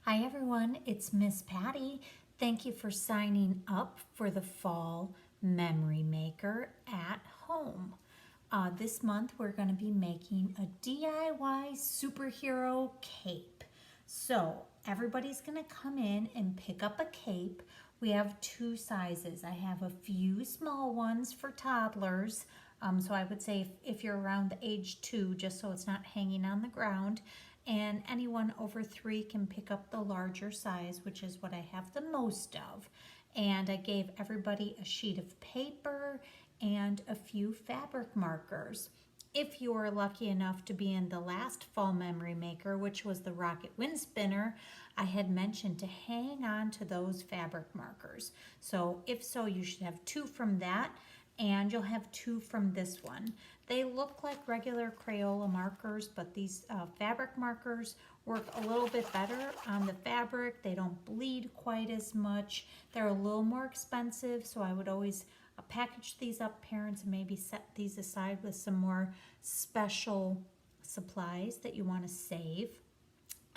Hi everyone, it's Miss Patty. Thank you for signing up for the Fall Memory Maker at home. This month we're going to be making a DIY superhero cape. So everybody's going to come in and pick up a cape. We have two sizes. I have a few small ones for toddlers. So I would say if you're around the age 2, just so it's not hanging on the ground. And anyone over 3 can pick up the larger size, which is what I have the most of. And I gave everybody a sheet of paper and a few fabric markers. If you were lucky enough to be in the last Fall Memory Maker, which was the Rocket Wind Spinner, I had mentioned to hang on to those fabric markers. So if so, you should have 2 from that, and you'll have 2 from this one. They look like regular Crayola markers, but these fabric markers work a little bit better on the fabric. They don't bleed quite as much. They're a little more expensive, so I would always package these up, parents, and maybe set these aside with some more special supplies that you want to save.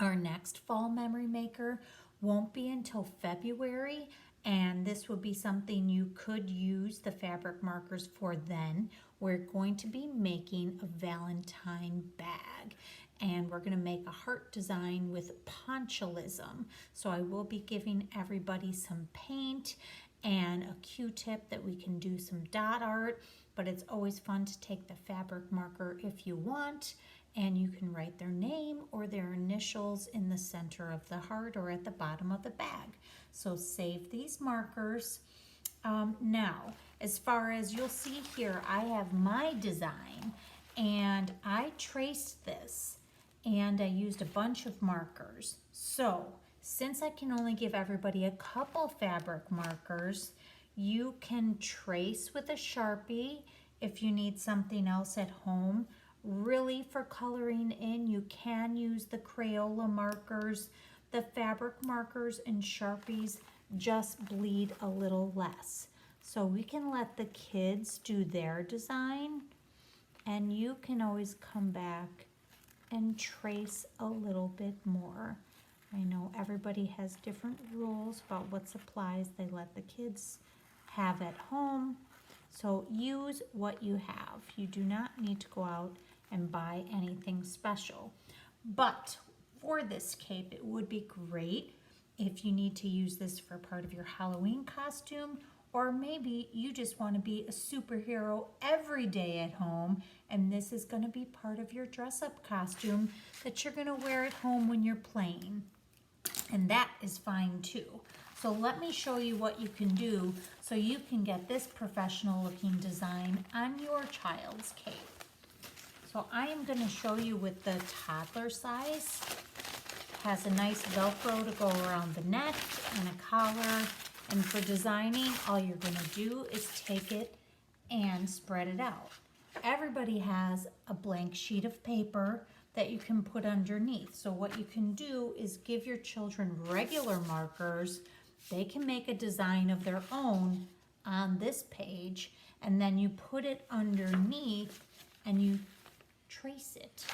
Our next Fall Memory Maker won't be until February, and this would be something you could use the fabric markers for then. We're going to be making a Valentine bag, and we're going to make a heart design with poncholism. So I will be giving everybody some paint and a Q-tip that we can do some dot art, but it's always fun to take the fabric marker if you want, and you can write their name or their initials in the center of the heart or at the bottom of the bag. So save these markers. Now, as far as you'll see here, I have my design, and I traced this, and I used a bunch of markers. So since I can only give everybody a couple fabric markers, you can trace with a Sharpie if you need something else at home. Really, for coloring in, you can use the Crayola markers. The fabric markers and Sharpies just bleed a little less. So we can let the kids do their design, and you can always come back and trace a little bit more. I know everybody has different rules about what supplies they let the kids have at home. So use what you have. You do not need to go out and buy anything special. But for this cape, it would be great if you need to use this for part of your Halloween costume, or maybe you just want to be a superhero every day at home, and this is going to be part of your dress-up costume that you're going to wear at home when you're playing. And that is fine too. So let me show you what you can do so you can get this professional looking design on your child's cape. So I am going to show you with the toddler size. Has a nice Velcro to go around the neck and a collar. And for designing, all you're going to do is take it and spread it out. Everybody has a blank sheet of paper that you can put underneath. So what you can do is give your children regular markers. They can make a design of their own on this page, and then you put it underneath and you trace it.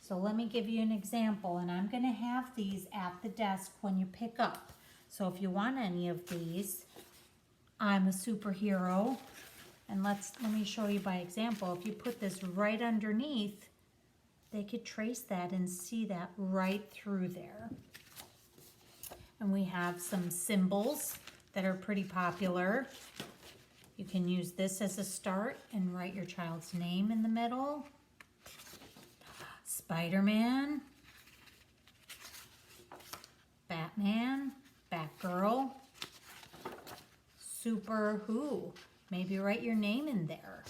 So let me give you an example, and I'm going to have these at the desk when you pick up. So if you want any of these, I'm a superhero, and let me show you by example. If you put this right underneath, they could trace that and see that right through there. And we have some symbols that are pretty popular. You can use this as a start and write your child's name in the middle. Spider-Man, Batman, Batgirl, Super Who. Maybe write your name in there.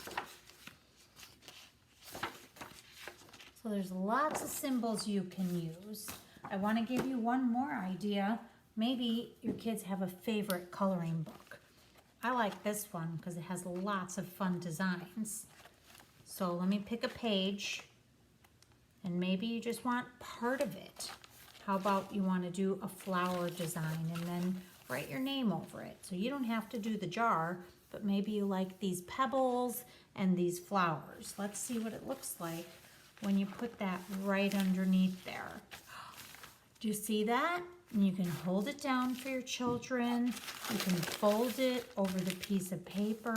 So there's lots of symbols you can use. I want to give you one more idea. Maybe your kids have a favorite coloring book. I like this one because it has lots of fun designs. So let me pick a page, and maybe you just want part of it. How about you want to do a flower design and then write your name over it? So you don't have to do the jar, but maybe you like these pebbles and these flowers. Let's see what it looks like when you put that right underneath there. Do you see that? And you can hold it down for your children. You can fold it over the piece of paper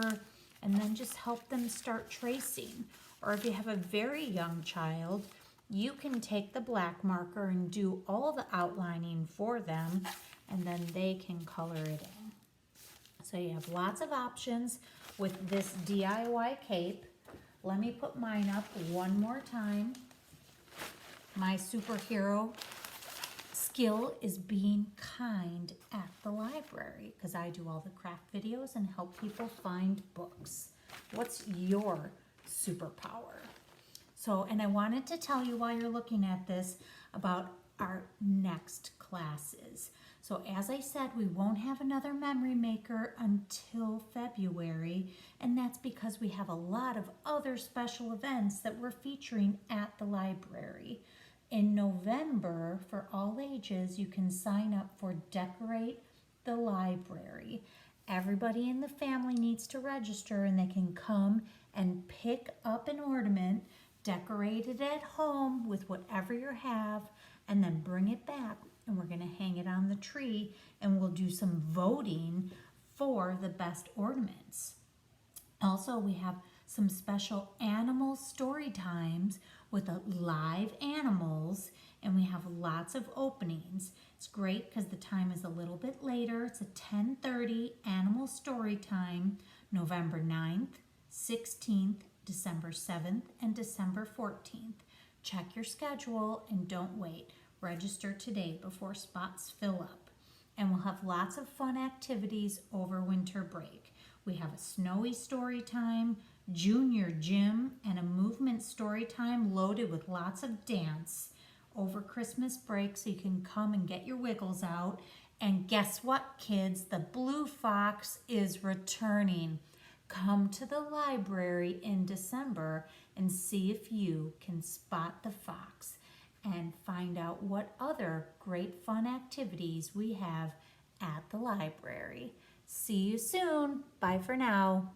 and then just help them start tracing. Or if you have a very young child, you can take the black marker and do all the outlining for them, and then they can color it in. So you have lots of options with this DIY cape. Let me put mine up one more time. My superhero skill is being kind at the library, because I do all the craft videos and help people find books. What's your superpower? So, and I wanted to tell you while you're looking at this about our next classes. So as I said, we won't have another memory maker until February, and that's because we have a lot of other special events that we're featuring at the library. In November, for all ages, you can sign up for Decorate the Library. Everybody in the family needs to register, and they can come and pick up an ornament, decorate it at home with whatever you have, and then bring it back, and we're going to hang it on the tree, and we'll do some voting for the best ornaments. Also, we have some special animal story times with live animals, and we have lots of openings. It's great because the time is a little bit later. It's a 10:30 animal story time, November 9th, 16th, December 7th, and December 14th. Check your schedule and don't wait. Register today before spots fill up. And we'll have lots of fun activities over winter break. We have a snowy story time, junior gym, and a movement story time loaded with lots of dance over Christmas break, so you can come and get your wiggles out. And guess what, kids? The Blue Fox is returning. Come to the library in December and see if you can spot the fox and find out what other great fun activities we have at the library. See you soon. Bye for now.